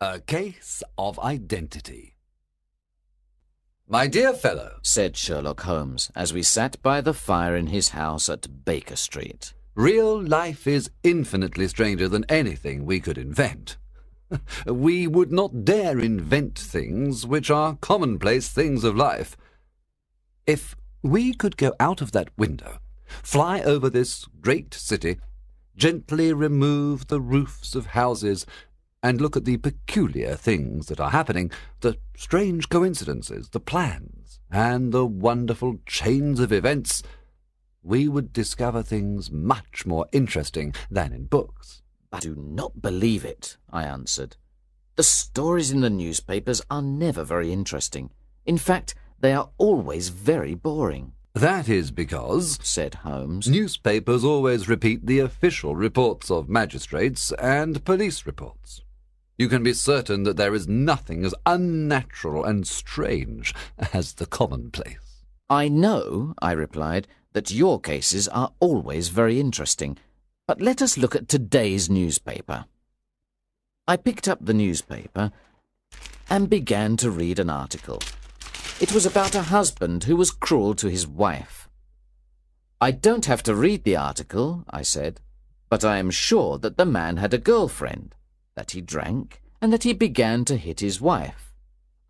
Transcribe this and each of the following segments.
A case of identity. "My dear fellow," said Sherlock Holmes as we sat by the fire in his house at Baker Street, "real life is infinitely stranger than anything we could invent. We would not dare invent things which are commonplace things of life. If we could go out of that window, fly over this great city, gently remove the roofs of houses, and look at the peculiar things that are happening, the strange coincidences, the plans, and the wonderful chains of events, we would discover things much more interesting than in books." "I do not believe it," I answered. "The stories in the newspapers are never very interesting. In fact, they are always very boring." "That is because," said Holmes, "newspapers always repeat the official reports of magistrates and police reports. You can be certain that there is nothing as unnatural and strange as the commonplace." "I know," I replied, "that your cases are always very interesting, but let us look at today's newspaper." I picked up the newspaper and began to read an article. It was about a husband who was cruel to his wife. "I don't have to read the article," I said, "but I am sure that the man had a girlfriend, that he drank, and that he began to hit his wife.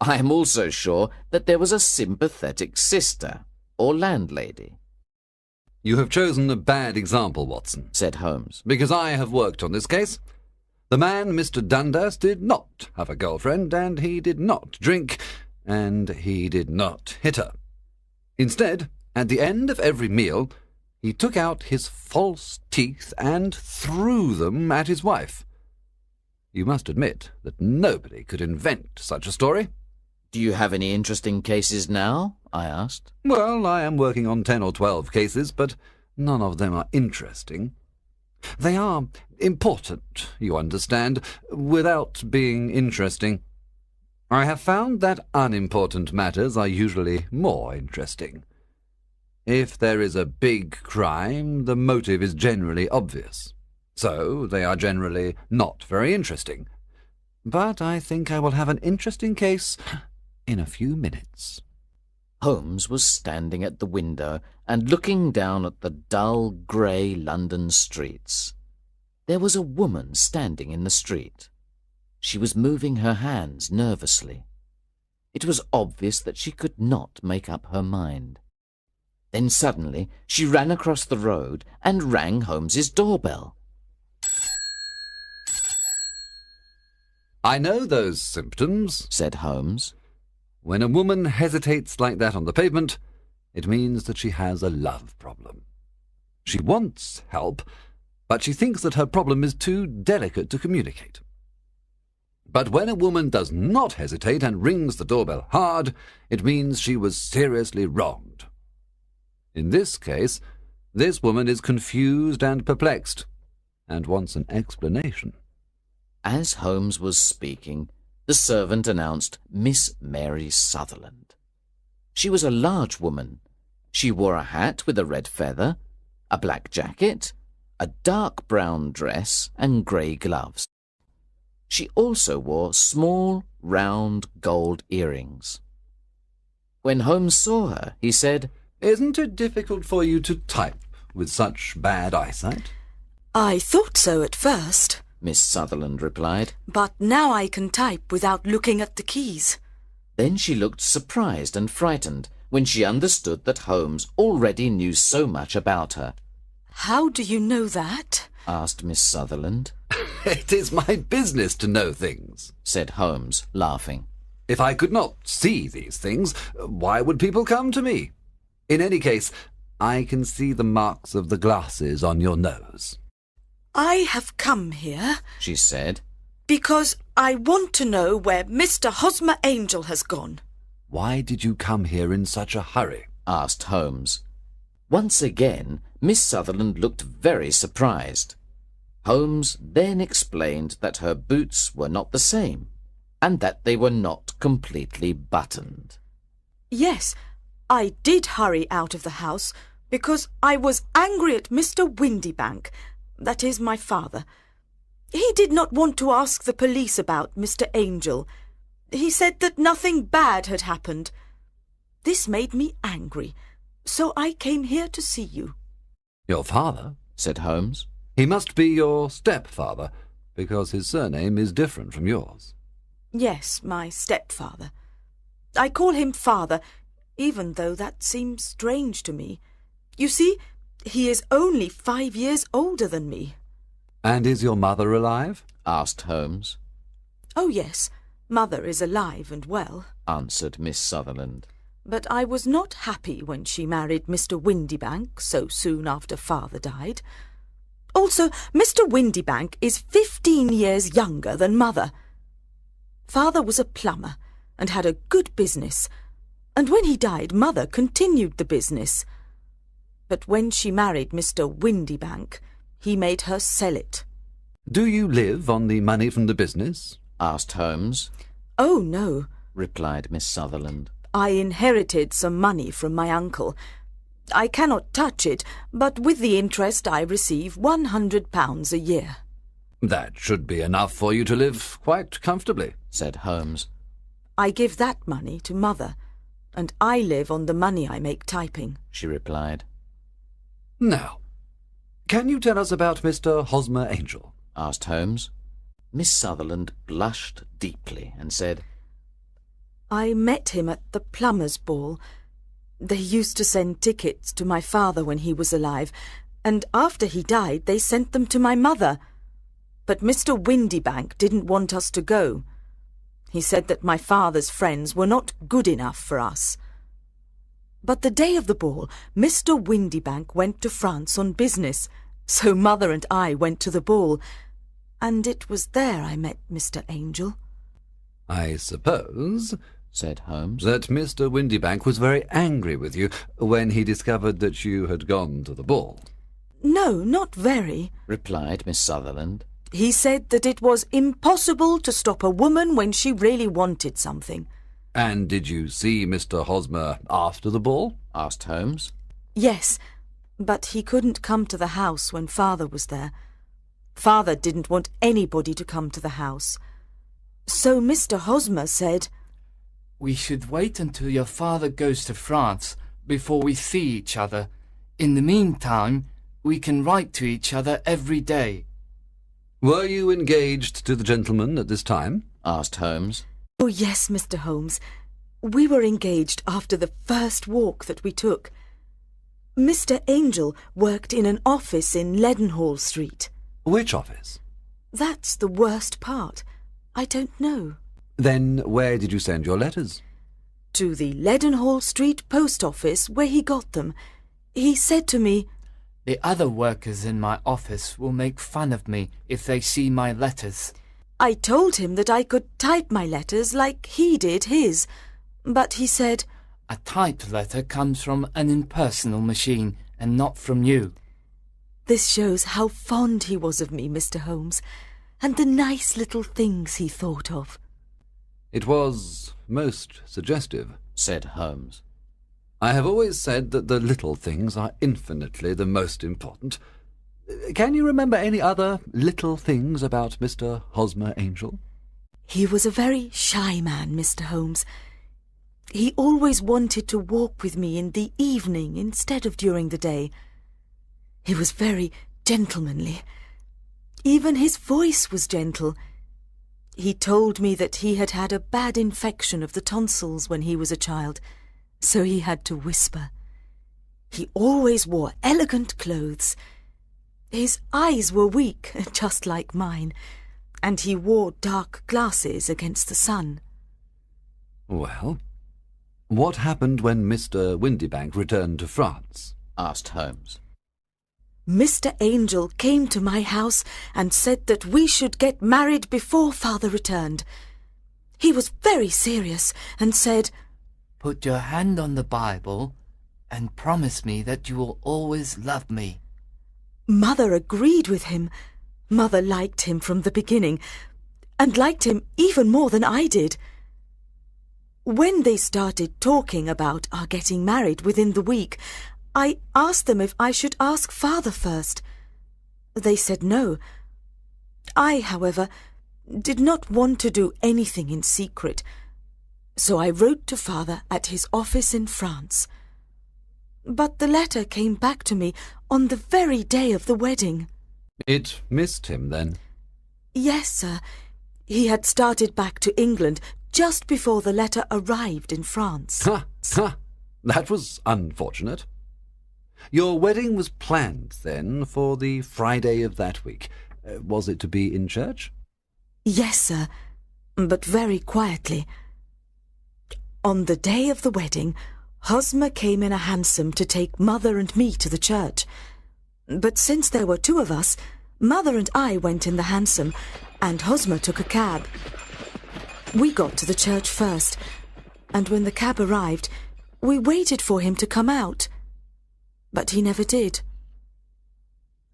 I am also sure that there was a sympathetic sister, or landlady." "You have chosen a bad example, Watson," said Holmes, "because I have worked on this case. The man, Mr. Dundas, did not have a girlfriend, and he did not drink, and he did not hit her. Instead, at the end of every meal, he took out his false teeth and threw them at his wife. You must admit that nobody could invent such a story." "Do you have any interesting cases now?" I asked. "Well, I am working on 10 or 12 cases, but none of them are interesting. They are important, you understand, without being interesting. I have found that unimportant matters are usually more interesting. If there is a big crime, the motive is generally obvious. So they are generally not very interesting. But I think I will have an interesting case in a few minutes." Holmes was standing at the window and looking down at the dull grey London streets. There was a woman standing in the street. She was moving her hands nervously. It was obvious that she could not make up her mind. Then suddenly she ran across the road and rang Holmes's doorbell. "I know those symptoms," said Holmes. "When a woman hesitates like that on the pavement, it means that she has a love problem. She wants help, but she thinks that her problem is too delicate to communicate. But when a woman does not hesitate and rings the doorbell hard, it means she was seriously wronged. In this case, this woman is confused and perplexed, and wants an explanation." As Holmes was speaking, the servant announced Miss Mary Sutherland. She was a large woman. She wore a hat with a red feather, a black jacket, a dark brown dress, and grey gloves. She also wore small, round gold earrings. When Holmes saw her, he said, "Isn't it difficult for you to type with such bad eyesight?" "I thought so at first," Miss Sutherland replied. "but now I can type without looking at the keys." Then she looked surprised and frightened when she understood that Holmes already knew so much about her. "How do you know that?" asked Miss Sutherland. "It is my business to know things," said Holmes, laughing. "If I could not see these things, why would people come to me? In any case, I can see the marks of the glasses on your nose." "I have come here," she said, "because I want to know where Mr. Hosmer Angel has gone." "Why did you come here in such a hurry?" asked Holmes. Once again, Miss Sutherland looked very surprised. Holmes then explained that her boots were not the same, and that they were not completely buttoned. "Yes, I did hurry out of the house because I was angry at Mr. Windybank, that is my father. He did not want to ask the police about Mr. Angel. He said that nothing bad had happened. This made me angry, so I came here to see you." "Your father?" said Holmes. "He must be your stepfather, because his surname is different from yours." "Yes, my stepfather. I call him father, even though that seems strange to me. You see, he is only 5 years older than me." "And is your mother alive?" asked Holmes. "Oh, yes, mother is alive and well," answered Miss Sutherland. "but I was not happy when she married Mr. Windybank so soon after father died. Also, Mr. Windybank is 15 years younger than mother. Father was a plumber and had a good business, and when he died, mother continued the business. But when she married Mr. Windybank, he made her sell it." "Do you live on the money from the business?" asked Holmes. "Oh, no," replied Miss Sutherland. "I inherited some money from my uncle. I cannot touch it, but with the interest I receive £100 a year." "That should be enough for you to live quite comfortably," said Holmes. "I give that money to mother, and I live on the money I make typing," she replied. "Now, can you tell us about Mr. Hosmer Angel?" asked Holmes. Miss Sutherland blushed deeply and said, "I met him at the plumber's ball. They used to send tickets to my father when he was alive, and after he died they sent them to my mother. But Mr. Windybank didn't want us to go. He said that my father's friends were not good enough for us. But the day of the ball, Mr. Windybank went to France on business, so mother and I went to the ball, and it was there I met Mr. Angel." "I suppose," said Holmes, "that Mr. Windybank was very angry with you when he discovered that you had gone to the ball." "No, not very," replied Miss Sutherland. "He said that it was impossible to stop a woman when she really wanted something." "And did you see Mr. Hosmer after the ball?" asked Holmes. "Yes, but he couldn't come to the house when father was there. Father didn't want anybody to come to the house. So Mr. Hosmer said, "We should wait until your father goes to France before we see each other. In the meantime, we can write to each other every day." "Were you engaged to the gentleman at this time?" asked Holmes. "Oh, yes, Mr. Holmes. We were engaged after the first walk that we took. Mr. Angel worked in an office in Leadenhall Street." "Which office?" "That's the worst part. I don't know." "Then where did you send your letters?" "To the Leadenhall Street post office, where he got them. He said to me, "The other workers in my office will make fun of me if they see my letters." I told him that I could type my letters like he did his, but he said, "A typed letter comes from an impersonal machine and not from you." This shows how fond he was of me, Mr. Holmes, and the nice little things he thought of." "It was most suggestive," said Holmes. "I have always said that the little things are infinitely the most important. Can you remember any other little things about Mr. Hosmer Angel?" "He was a very shy man, Mr. Holmes. He always wanted to walk with me in the evening instead of during the day. He was very gentlemanly. Even his voice was gentle. He told me that he had had a bad infection of the tonsils when he was a child, so he had to whisper. He always wore elegant clothes. His eyes were weak, just like mine, and he wore dark glasses against the sun." "Well, what happened when Mr. Windybank returned to France?" asked Holmes. "Mr. Angel came to my house and said that we should get married before father returned. He was very serious and said, "Put your hand on the Bible and promise me that you will always love me." Mother agreed with him. Mother liked him from the beginning, and liked him even more than I did. When they started talking about our getting married within the week, I asked them if I should ask father first. They said no. I, however, did not want to do anything in secret, so I wrote to Father at his office in France. But the letter came back to me on the very day of the wedding. It missed him, then? Yes, sir. He had started back to England just before the letter arrived in France. Ha! Ha! That was unfortunate. Your wedding was planned, then, for the Friday of that week. Was it to be in church? Yes, sir, but very quietly. On the day of the wedding, Hosmer came in a hansom to take Mother and me to the church. But since there were two of us, Mother and I went in the hansom, and Hosmer took a cab. We got to the church first, and when the cab arrived, we waited for him to come out. But he never did.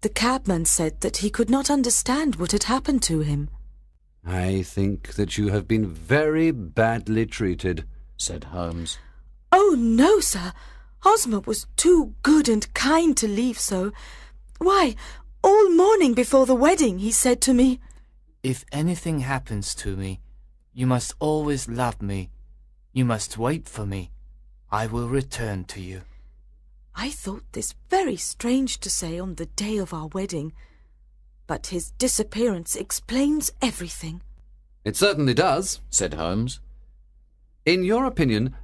The cabman said that he could not understand what had happened to him. I think that you have been very badly treated, said Holmes. Oh, no, sir. Hosmer was too good and kind to leave so. Why, all morning before the wedding he said to me, "If anything happens to me, you must always love me. You must wait for me. I will return to you." I thought this very strange to say on the day of our wedding, but his disappearance explains everything. It certainly does, said Holmes. In your opinion,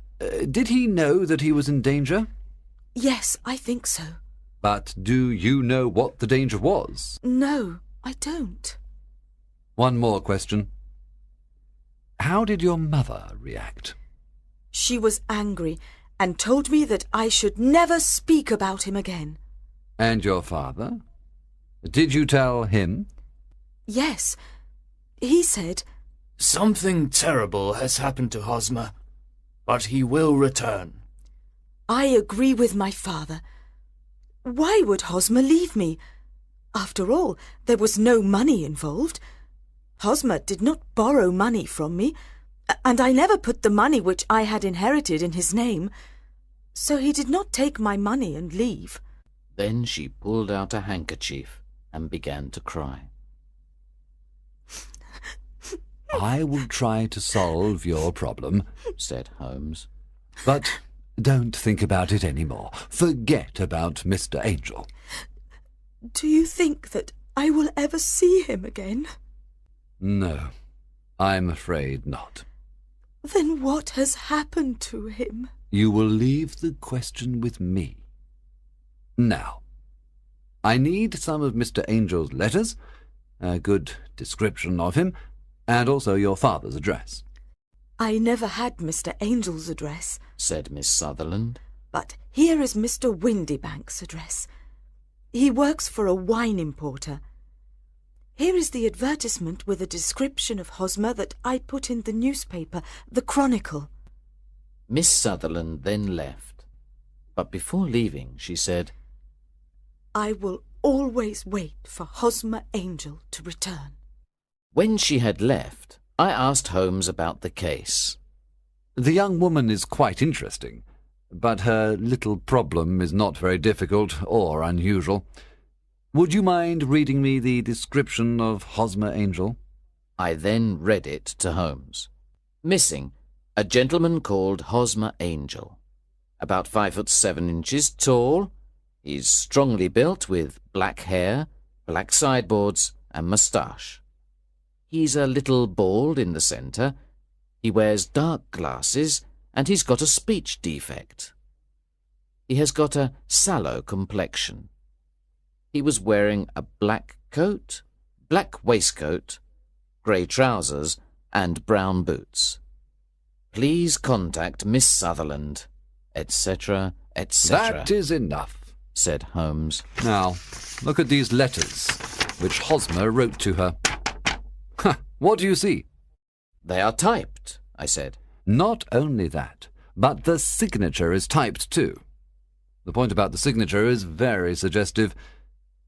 did he know that he was in danger? Yes, I think so. But do you know what the danger was? No, I don't. One more question. How did your mother react? She was angry and told me that I should never speak about him again. And your father? Did you tell him? Yes. He said, "Something terrible has happened to Hosmer, but he will return." I agree with my father. Why would Hosmer leave me? After all, there was no money involved. Hosmer did not borrow money from me, and I never put the money which I had inherited in his name. So he did not take my money and leave. Then she pulled out a handkerchief and began to cry. I will try to solve your problem, said Holmes. But don't think about it any more. Forget about Mr. Angel. Do you think that I will ever see him again? No, I'm afraid not. Then what has happened to him? You will leave the question with me. Now, I need some of Mr. Angel's letters, a good description of him, and also your father's address. I never had Mr. Angel's address, said Miss Sutherland. But here is Mr. Windybank's address. He works for a wine importer. Here is the advertisement with a description of Hosmer that I put in the newspaper, the Chronicle. Miss Sutherland then left, but before leaving she said, I will always wait for Hosmer Angel to return. When she had left, I asked Holmes about the case. The young woman is quite interesting, but her little problem is not very difficult or unusual. Would you mind reading me the description of Hosmer Angel? I then read it to Holmes. Missing, a gentleman called Hosmer Angel. About 5'7" tall. He's strongly built with black hair, black sideboards and moustache. He's a little bald in the centre. He wears dark glasses and he's got a speech defect. He has got a sallow complexion. He was wearing a black coat, black waistcoat, grey trousers and brown boots. Please contact Miss Sutherland, etc., etc. That is enough, said Holmes. Now, look at these letters, which Hosmer wrote to her. What do you see? They are typed, I said. Not only that, but the signature is typed too. The point about the signature is very suggestive.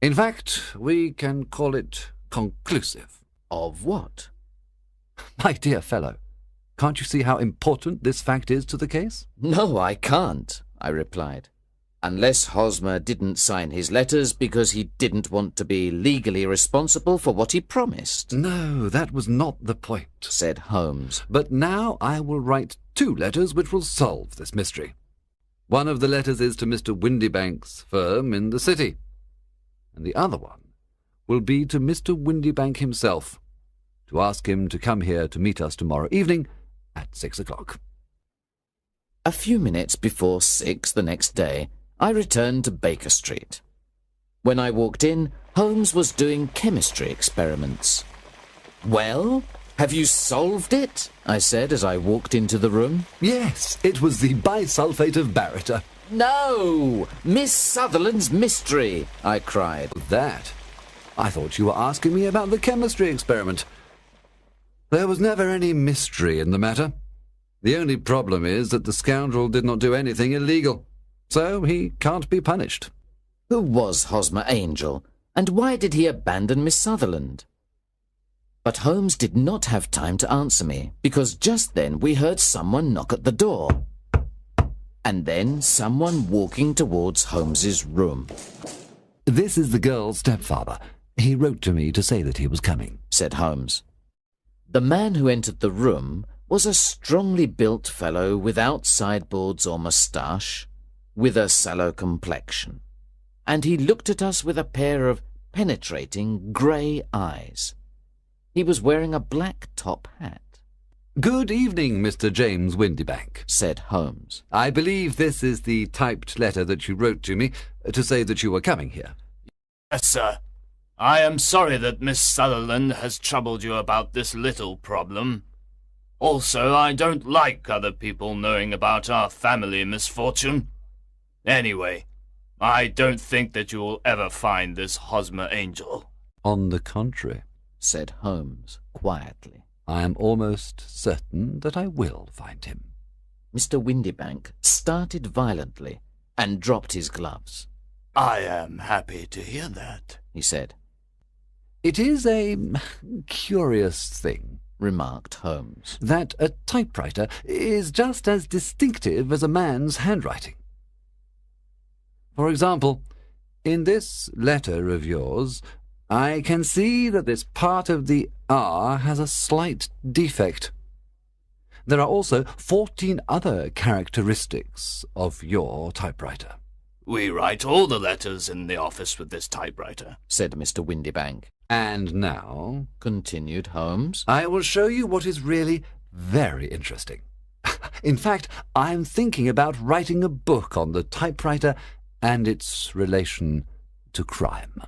In fact, we can call it conclusive. Of what? My dear fellow, can't you see how important this fact is to the case? No, I can't, I replied. Unless Hosmer didn't sign his letters because he didn't want to be legally responsible for what he promised. No, that was not the point, said Holmes. But now I will write 2 letters which will solve this mystery. One of the letters is to Mr. Windybank's firm in the city, and the other one will be to Mr. Windybank himself, to ask him to come here to meet us tomorrow evening at 6 o'clock. A few minutes before 6 the next day, I returned to Baker Street. When I walked in, Holmes was doing chemistry experiments. "Well, have you solved it?" I said as I walked into the room. Yes, it was the bisulfate of baryta. "No! Miss Sutherland's mystery!" I cried. That? I thought you were asking me about the chemistry experiment. There was never any mystery in the matter. The only problem is that the scoundrel did not do anything illegal, so he can't be punished. Who was Hosmer Angel, and why did he abandon Miss Sutherland? But Holmes did not have time to answer me, because just then we heard someone knock at the door, and then someone walking towards Holmes's room. "This is the girl's stepfather. He wrote to me to say that he was coming," said Holmes. The man who entered the room was a strongly built fellow without sideboards or moustache, with a sallow complexion, and he looked at us with a pair of penetrating grey eyes. He was wearing a black top hat. "Good evening, Mr. James Windybank," said Holmes. "I believe this is the typed letter that you wrote to me to say that you were coming here." Yes, sir. I am sorry that Miss Sutherland has troubled you about this little problem. Also, I don't like other people knowing about our family misfortune. Anyway, I don't think that you will ever find this Hosmer Angel." "On the contrary," said Holmes quietly, "I am almost certain that I will find him." Mr. Windybank started violently and dropped his gloves. "I am happy to hear that," he said. "It is a curious thing," remarked Holmes, "that a typewriter is just as distinctive as a man's handwriting. For example, in this letter of yours, I can see that this part of the R has a slight defect. There are also 14 other characteristics of your typewriter." "We write all the letters in the office with this typewriter," said Mr. Windybank. "And now," continued Holmes, "I will show you what is really very interesting. In fact, I am thinking about writing a book on the typewriter and its relation to crime."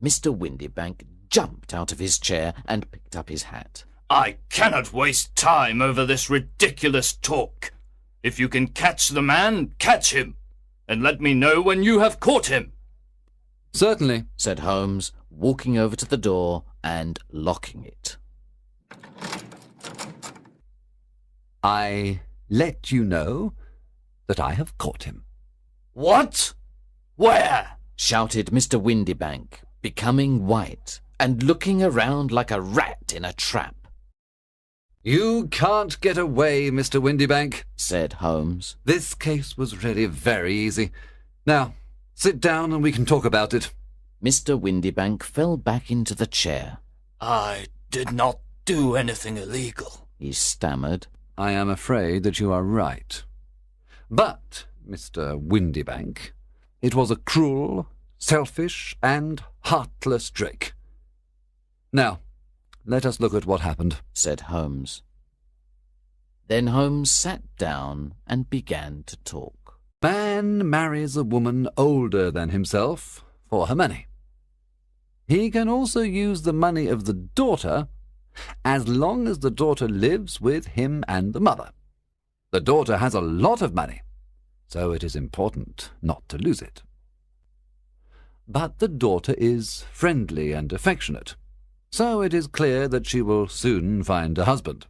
Mr. Windybank jumped out of his chair and picked up his hat. "I cannot waste time over this ridiculous talk. If you can catch the man, catch him, and let me know when you have caught him." "Certainly," said Holmes, walking over to the door and locking it. "I let you know that I have caught him." "What? Where?" shouted Mr. Windybank, becoming white and looking around like a rat in a trap. "You can't get away, Mr. Windybank," said Holmes. "This case was really very easy. Now, sit down and we can talk about it." Mr. Windybank fell back into the chair. "I did not do anything illegal," he stammered. "I am afraid that you are right. But, Mr. Windybank, it was a cruel, selfish, and heartless trick. Now, let us look at what happened," said Holmes. Then Holmes sat down and began to talk. "Man marries a woman older than himself for her money. He can also use the money of the daughter as long as the daughter lives with him and the mother. The daughter has a lot of money, so it is important not to lose it. But the daughter is friendly and affectionate, so it is clear that she will soon find a husband.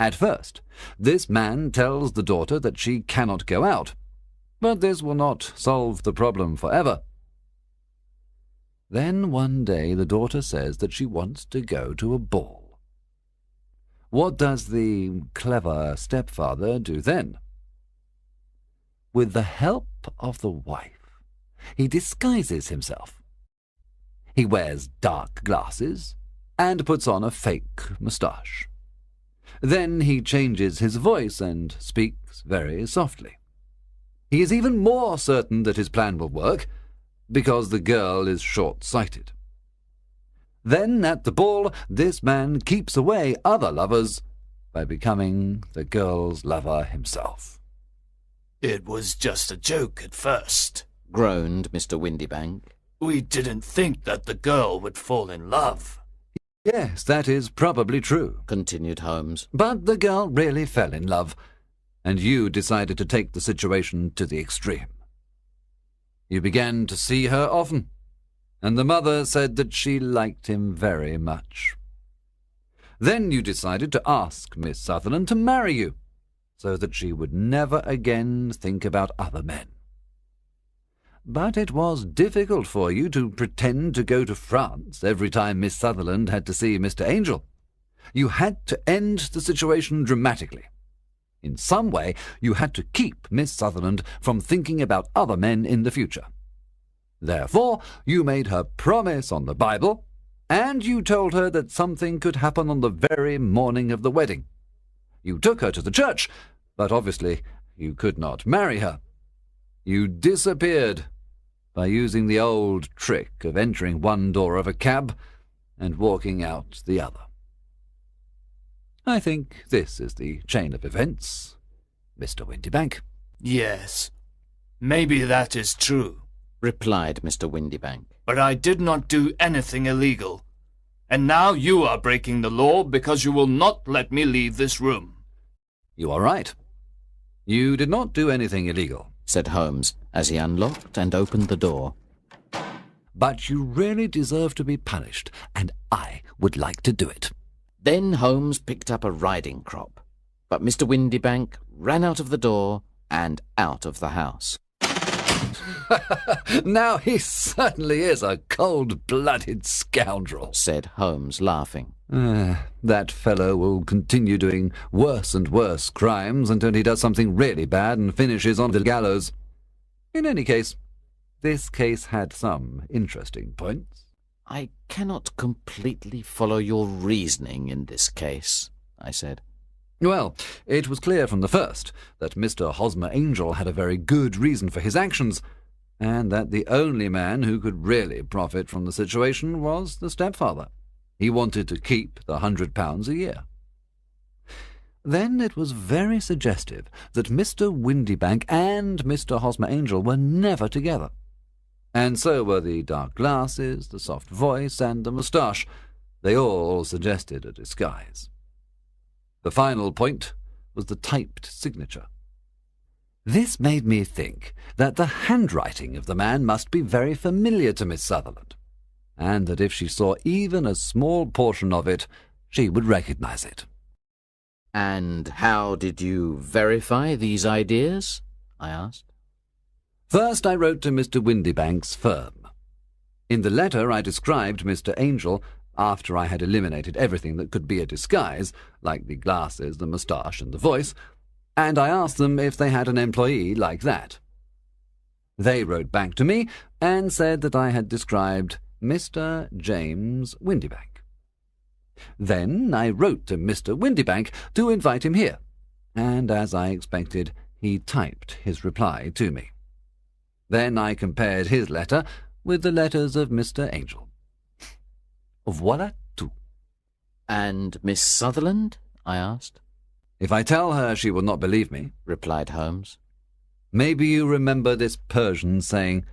At first, this man tells the daughter that she cannot go out, but this will not solve the problem forever. Then one day the daughter says that she wants to go to a ball. What does the clever stepfather do then? with the help of the wife, he disguises himself. He wears dark glasses and puts on a fake moustache. Then he changes his voice and speaks very softly. He is even more certain that his plan will work, because the girl is short-sighted. Then, at the ball, this man keeps away other lovers by becoming the girl's lover himself. It was just a joke at first, groaned Mr. Windybank. We didn't think that the girl would fall in love. Yes, that is probably true, continued Holmes. But the girl really fell in love, and you decided to take the situation to the extreme. You began to see her often, and the mother said that she liked him very much. Then you decided to ask Miss Sutherland to marry you, so that she would never again think about other men. But it was difficult for you to pretend to go to France every time Miss Sutherland had to see Mr. Angel. You had to end the situation dramatically. In some way, you had to keep Miss Sutherland from thinking about other men in the future. Therefore, you made her promise on the Bible, and you told her that something could happen on the very morning of the wedding. You took her to the church, but obviously you could not marry her. You disappeared by using the old trick of entering one door of a cab and walking out the other. I think this is the chain of events, Mr. Windybank. Yes, maybe that is true, replied Mr. Windybank. But I did not do anything illegal, and now you are breaking the law because you will not let me leave this room. You are right. You did not do anything illegal, said Holmes, as he unlocked and opened the door. But you really deserve to be punished, and I would like to do it. Then Holmes picked up a riding crop, but Mr. Windybank ran out of the door and out of the house. Now he certainly is a cold-blooded scoundrel, said Holmes, laughing. That fellow will continue doing worse and worse crimes until he does something really bad and finishes on the gallows. In any case, this case had some interesting points. I cannot completely follow your reasoning in this case, I said. Well, it was clear from the first that Mr. Hosmer Angel had a very good reason for his actions, and that the only man who could really profit from the situation was the stepfather. He wanted to keep the £100 a year. Then it was very suggestive that Mr. Windybank and Mr. Hosmer Angel were never together. And so were the dark glasses, the soft voice, and the moustache. They all suggested a disguise. The final point was the typed signature. This made me think that the handwriting of the man must be very familiar to Miss Sutherland, and that if she saw even a small portion of it, she would recognize it. And how did you verify these ideas? I asked. First, I wrote to Mr. Windybank's firm. In the letter I described Mr. Angel after I had eliminated everything that could be a disguise, like the glasses, the moustache, and the voice, and I asked them if they had an employee like that. They wrote back to me and said that I had described Mr. James Windybank. Then I wrote to Mr. Windybank to invite him here, and as I expected, he typed his reply to me. Then I compared his letter with the letters of Mr. Angel. Voilà tout. And Miss Sutherland? I asked. If I tell her, she will not believe me, replied Holmes. Maybe you remember this Persian saying,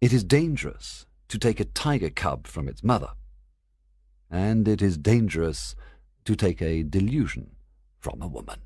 "It is dangerous to take a tiger cub from its mother, and it is dangerous to take a delusion from a woman."